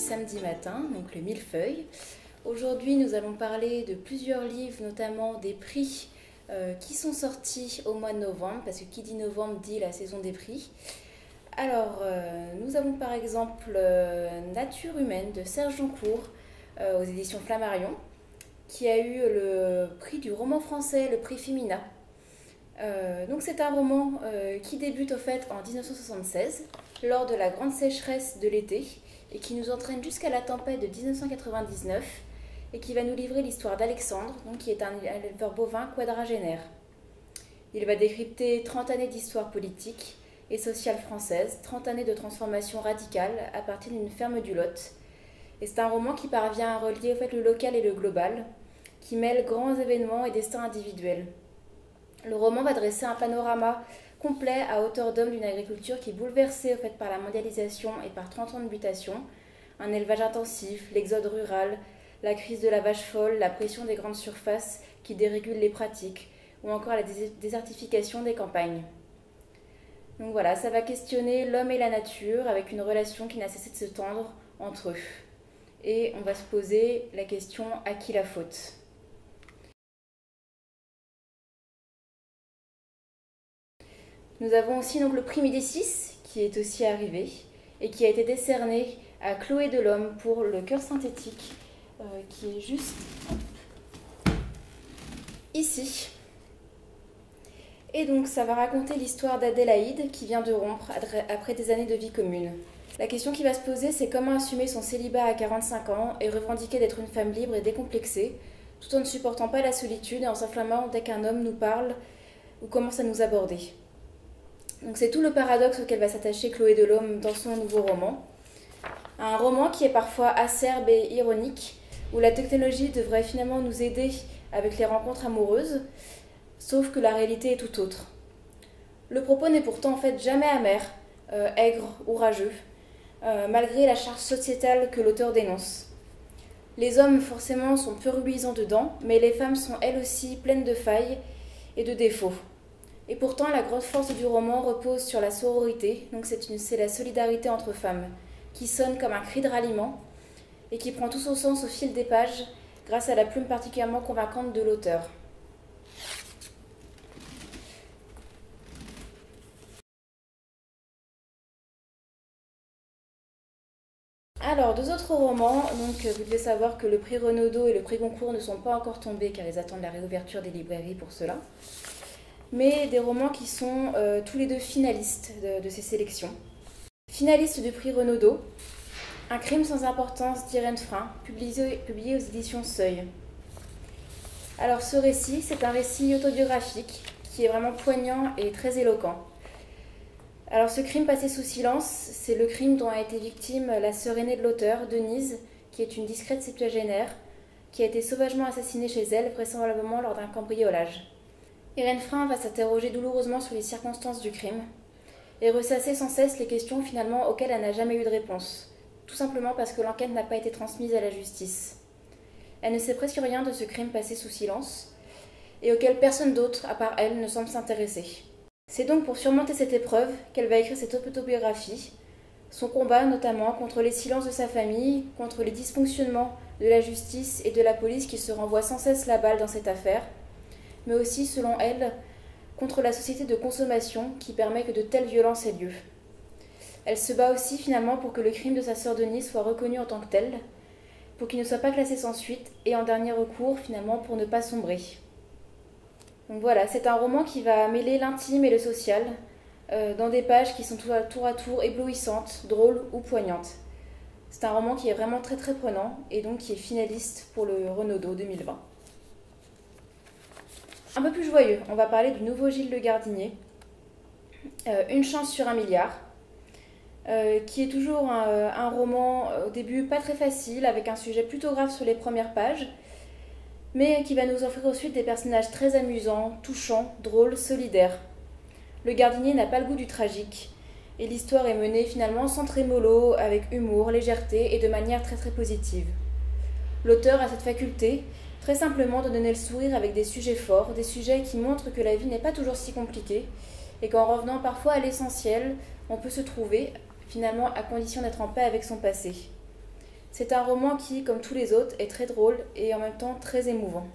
samedi matin, donc le millefeuille. Aujourd'hui, nous allons parler de plusieurs livres, notamment des prix qui sont sortis au mois de novembre, parce que qui dit novembre dit la saison des prix. Alors, nous avons par exemple Nature humaine de Serge Joncour aux éditions Flammarion, qui a eu le prix du roman français, le prix Femina. Donc c'est un roman qui débute au fait en 1976, lors de la grande sécheresse de l'été, et qui nous entraîne jusqu'à la tempête de 1999, et qui va nous livrer l'histoire d'Alexandre, qui est un éleveur bovin quadragénaire. Il va décrypter 30 années d'histoire politique et sociale française, 30 années de transformation radicale à partir d'une ferme du Lot. Et c'est un roman qui parvient à relier le local et le global, qui mêle grands événements et destins individuels. Le roman va dresser un panorama complet à hauteur d'homme d'une agriculture qui est bouleversée par la mondialisation et par 30 ans de mutation, un élevage intensif, l'exode rural, la crise de la vache folle, la pression des grandes surfaces qui dérégulent les pratiques, ou encore la désertification des campagnes. Donc voilà, ça va questionner l'homme et la nature avec une relation qui n'a cessé de se tendre entre eux. Et on va se poser la question: à qui la faute ? Nous avons aussi donc le prix Médicis qui est aussi arrivé et qui a été décerné à Chloé Delhomme pour Le cœur synthétique, qui est juste ici. Et donc ça va raconter l'histoire d'Adélaïde qui vient de rompre après des années de vie commune. La question qui va se poser, c'est comment assumer son célibat à 45 ans et revendiquer d'être une femme libre et décomplexée, tout en ne supportant pas la solitude et en s'inflammant dès qu'un homme nous parle ou commence à nous aborder. Donc c'est tout le paradoxe auquel va s'attacher Chloé Delhomme dans son nouveau roman. Un roman qui est parfois acerbe et ironique, où la technologie devrait finalement nous aider avec les rencontres amoureuses, sauf que la réalité est tout autre. Le propos n'est pourtant en fait jamais amer, aigre ou rageux, malgré la charge sociétale que l'auteur dénonce. Les hommes forcément sont peu reluisants dedans, mais les femmes sont elles aussi pleines de failles et de défauts. Et pourtant, la grande force du roman repose sur la sororité, donc c'est la solidarité entre femmes, qui sonne comme un cri de ralliement et qui prend tout son sens au fil des pages grâce à la plume particulièrement convaincante de l'auteur. Alors, deux autres romans, vous devez savoir que le prix Renaudot et le prix Goncourt ne sont pas encore tombés car ils attendent la réouverture des librairies pour cela. Mais des romans qui sont tous les deux finalistes de ces sélections. Finaliste du prix Renaudot, Un crime sans importance d'Irène Frein, publié aux éditions Seuil. Alors ce récit, c'est un récit autobiographique qui est vraiment poignant et très éloquent. Alors ce crime passé sous silence, c'est le crime dont a été victime la sœur aînée de l'auteur, Denise, qui est une discrète septuagénaire, qui a été sauvagement assassinée chez elle, vraisemblablement lors d'un cambriolage. Irène Frein va s'interroger douloureusement sur les circonstances du crime et ressasser sans cesse les questions finalement auxquelles elle n'a jamais eu de réponse, tout simplement parce que l'enquête n'a pas été transmise à la justice. Elle ne sait presque rien de ce crime passé sous silence et auquel personne d'autre, à part elle, ne semble s'intéresser. C'est donc pour surmonter cette épreuve qu'elle va écrire cette autobiographie, son combat notamment contre les silences de sa famille, contre les dysfonctionnements de la justice et de la police qui se renvoient sans cesse la balle dans cette affaire, mais aussi, selon elle, contre la société de consommation qui permet que de telles violences aient lieu. Elle se bat aussi finalement pour que le crime de sa sœur Denise soit reconnu en tant que tel, pour qu'il ne soit pas classé sans suite, et en dernier recours finalement pour ne pas sombrer. Donc voilà, c'est un roman qui va mêler l'intime et le social, dans des pages qui sont tour à tour éblouissantes, drôles ou poignantes. C'est un roman qui est vraiment très très prenant, et donc qui est finaliste pour le Renaudot 2020. Un peu plus joyeux, on va parler du nouveau Gilles Le Gardinier, Une chance sur un milliard, qui est toujours un roman au début pas très facile, avec un sujet plutôt grave sur les premières pages, mais qui va nous offrir ensuite des personnages très amusants, touchants, drôles, solidaires. Le Gardinier n'a pas le goût du tragique, et l'histoire est menée finalement sans trémolo, avec humour, légèreté et de manière très très positive. L'auteur a cette faculté, très simplement, de donner le sourire avec des sujets forts, des sujets qui montrent que la vie n'est pas toujours si compliquée, et qu'en revenant parfois à l'essentiel, on peut se trouver, finalement à condition d'être en paix avec son passé. C'est un roman qui, comme tous les autres, est très drôle et en même temps très émouvant.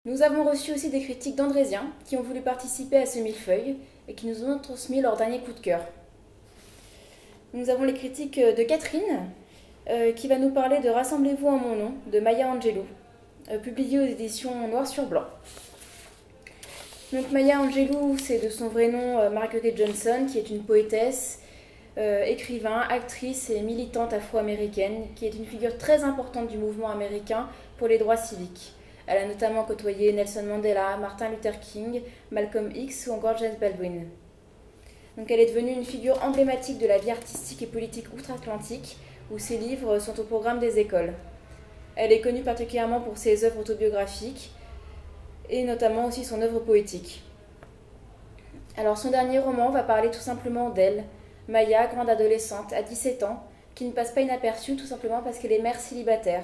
Nous avons reçu aussi des critiques d'Andrésiens qui ont voulu participer à ce millefeuille et qui nous ont transmis leur dernier coup de cœur. Nous avons les critiques de Catherine qui va nous parler de Rassemblez-vous en mon nom de Maya Angelou, publié aux éditions Noir sur Blanc. Donc Maya Angelou, c'est de son vrai nom Marguerite Johnson, qui est une poétesse, écrivain, actrice et militante afro-américaine, qui est une figure très importante du mouvement américain pour les droits civiques. Elle a notamment côtoyé Nelson Mandela, Martin Luther King, Malcolm X ou encore James Baldwin. Donc elle est devenue une figure emblématique de la vie artistique et politique outre-Atlantique, où ses livres sont au programme des écoles. Elle est connue particulièrement pour ses œuvres autobiographiques, et notamment aussi son œuvre poétique. Alors son dernier roman va parler tout simplement d'elle, Maya, grande adolescente à 17 ans, qui ne passe pas inaperçue tout simplement parce qu'elle est mère célibataire.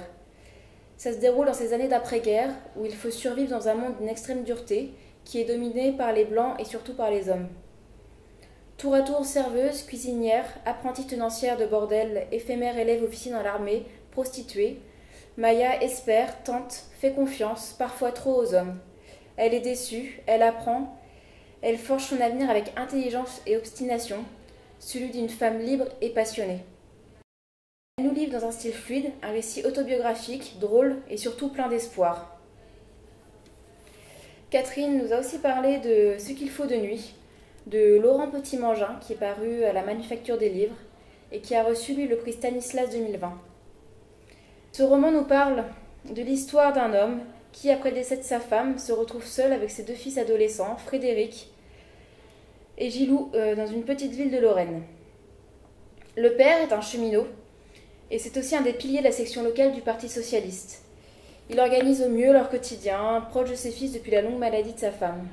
Ça se déroule dans ces années d'après-guerre, où il faut survivre dans un monde d'une extrême dureté, qui est dominé par les blancs et surtout par les hommes. Tour à tour serveuse, cuisinière, apprentie tenancière de bordel, éphémère élève officier dans l'armée, prostituée, Maya espère, tente, fait confiance, parfois trop aux hommes. Elle est déçue, elle apprend, elle forge son avenir avec intelligence et obstination, celui d'une femme libre et passionnée. Elle nous livre dans un style fluide, un récit autobiographique, drôle et surtout plein d'espoir. Catherine nous a aussi parlé de Ce qu'il faut de nuit, de Laurent Petit-Mangin, qui est paru à la Manufacture des Livres et qui a reçu lui le prix Stanislas 2020. Ce roman nous parle de l'histoire d'un homme qui, après le décès de sa femme, se retrouve seul avec ses deux fils adolescents, Frédéric et Gilou, dans une petite ville de Lorraine. Le père est un cheminot, et c'est aussi un des piliers de la section locale du Parti socialiste. Il organise au mieux leur quotidien, proche de ses fils depuis la longue maladie de sa femme.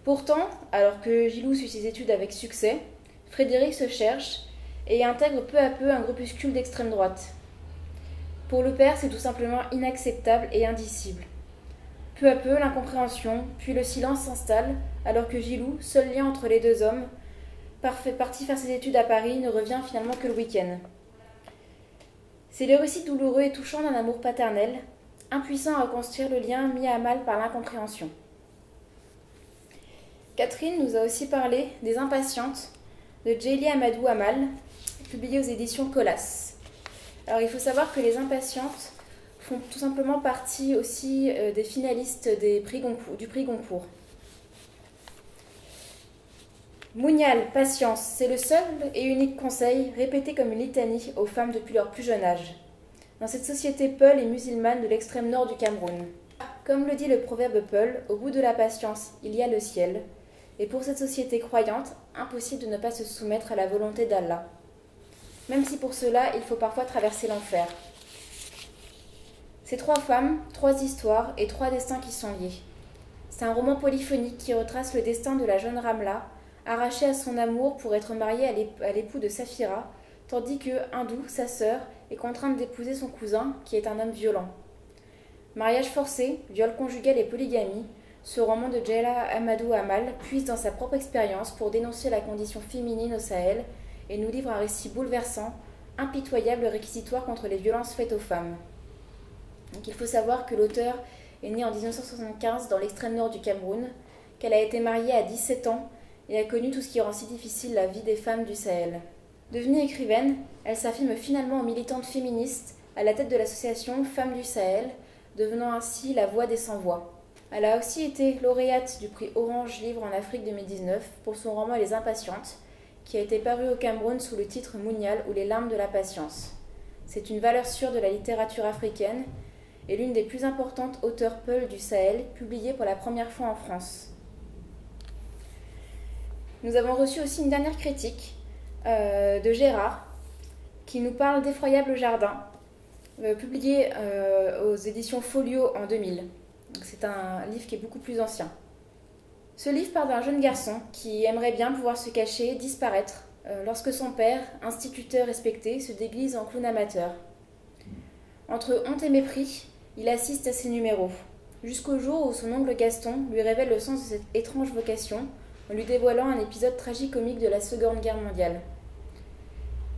Pourtant, alors que Gilou suit ses études avec succès, Frédéric se cherche et intègre peu à peu un groupuscule d'extrême droite. Pour le père, c'est tout simplement inacceptable et indicible. Peu à peu, l'incompréhension, puis le silence s'installe, alors que Gilou, seul lien entre les deux hommes, parti faire ses études à Paris, ne revient finalement que le week-end. C'est le récit douloureux et touchant d'un amour paternel, impuissant à reconstruire le lien mis à mal par l'incompréhension. Catherine nous a aussi parlé des Impatientes de Djeily Amadou Amal, publié aux éditions Colas. Alors il faut savoir que les Impatientes font tout simplement partie aussi des finalistes du prix Goncourt. Mounial, patience, c'est le seul et unique conseil répété comme une litanie aux femmes depuis leur plus jeune âge. Dans cette société peul et musulmane de l'extrême nord du Cameroun. Comme le dit le proverbe peul, au bout de la patience, il y a le ciel. Et pour cette société croyante, impossible de ne pas se soumettre à la volonté d'Allah. Même si pour cela, il faut parfois traverser l'enfer. Ces trois femmes, trois histoires et trois destins qui sont liés. C'est un roman polyphonique qui retrace le destin de la jeune Ramla, arrachée à son amour pour être mariée à l'époux de Safira, tandis que Hindou, sa sœur, est contrainte d'épouser son cousin, qui est un homme violent. Mariage forcé, viol conjugal et polygamie, ce roman de Djeily Amadou Amal puise dans sa propre expérience pour dénoncer la condition féminine au Sahel et nous livre un récit bouleversant, impitoyable réquisitoire contre les violences faites aux femmes. Donc il faut savoir que l'auteur est née en 1975 dans l'extrême nord du Cameroun, qu'elle a été mariée à 17 ans et a connu tout ce qui rend si difficile la vie des femmes du Sahel. Devenue écrivaine, elle s'affirme finalement en militante féministe à la tête de l'association Femmes du Sahel, devenant ainsi la voix des sans-voix. Elle a aussi été lauréate du prix Orange Livre en Afrique 2019 pour son roman Les Impatientes, qui a été paru au Cameroun sous le titre Mounial ou Les larmes de la patience. C'est une valeur sûre de la littérature africaine et l'une des plus importantes auteurs peul du Sahel, publiée pour la première fois en France. Nous avons reçu aussi une dernière critique de Gérard, qui nous parle d'Effroyable Jardin, publié aux éditions Folio en 2000. C'est un livre qui est beaucoup plus ancien. Ce livre parle d'un jeune garçon qui aimerait bien pouvoir se cacher, disparaître, lorsque son père, instituteur respecté, se déguise en clown amateur. Entre honte et mépris, il assiste à ses numéros, jusqu'au jour où son oncle Gaston lui révèle le sens de cette étrange vocation, en lui dévoilant un épisode tragicomique de la Seconde Guerre mondiale.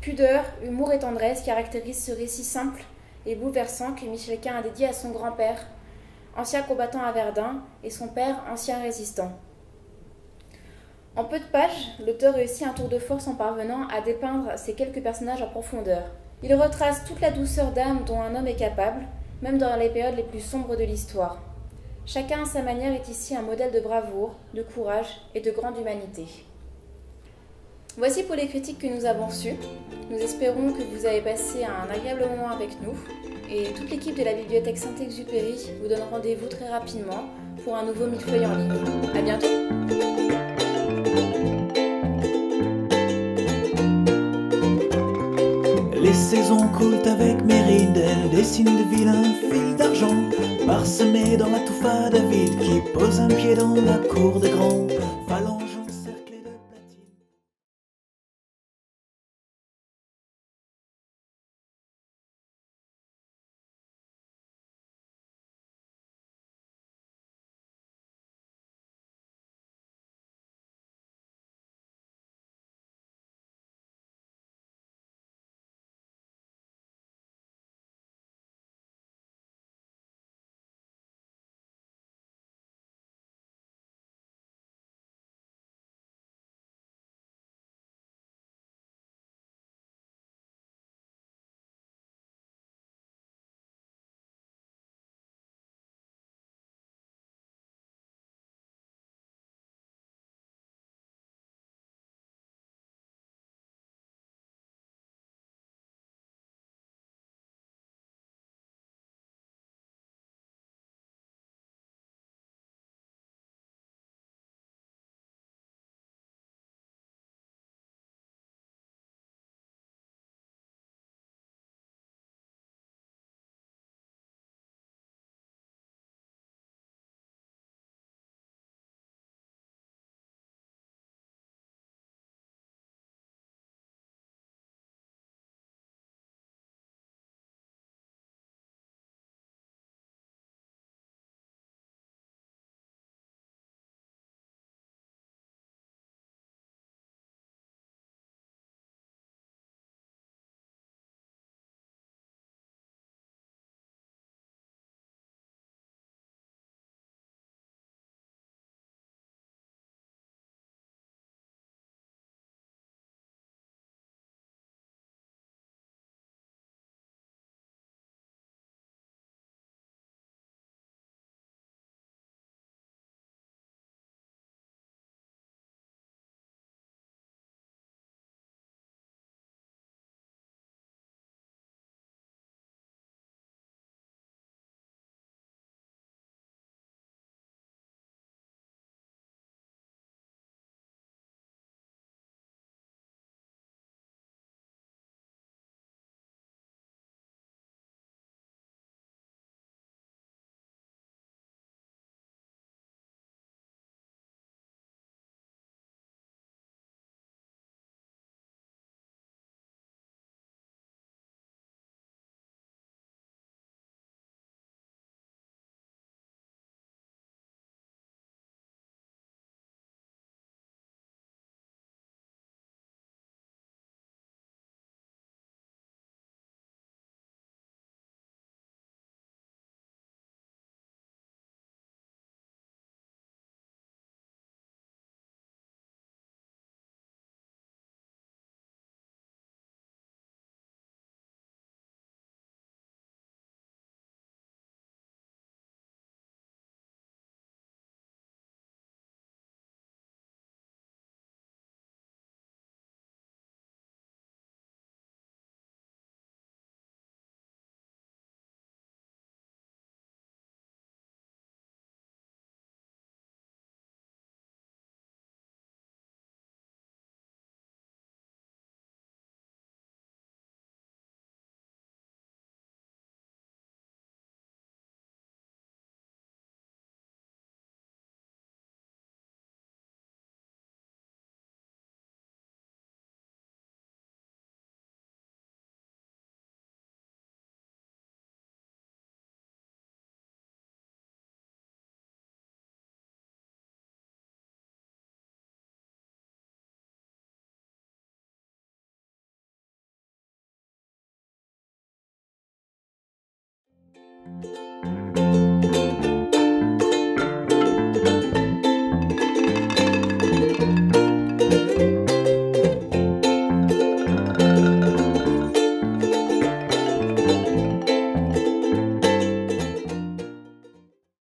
Pudeur, humour et tendresse caractérisent ce récit simple et bouleversant que Michel Quint a dédié à son grand-père, ancien combattant à Verdun, et son père, ancien résistant. En peu de pages, l'auteur réussit un tour de force en parvenant à dépeindre ces quelques personnages en profondeur. Il retrace toute la douceur d'âme dont un homme est capable, même dans les périodes les plus sombres de l'histoire. Chacun à sa manière est ici un modèle de bravoure, de courage et de grande humanité. Voici pour les critiques que nous avons reçues. Nous espérons que vous avez passé un agréable moment avec nous et toute l'équipe de la bibliothèque Saint-Exupéry vous donne rendez-vous très rapidement pour un nouveau millefeuille en ligne. À bientôt! Les saisons coulent avec Méride, elles dessinent de vilains fils d'argent, parsemés dans la touffe à David qui pose un pied dans la cour des grands.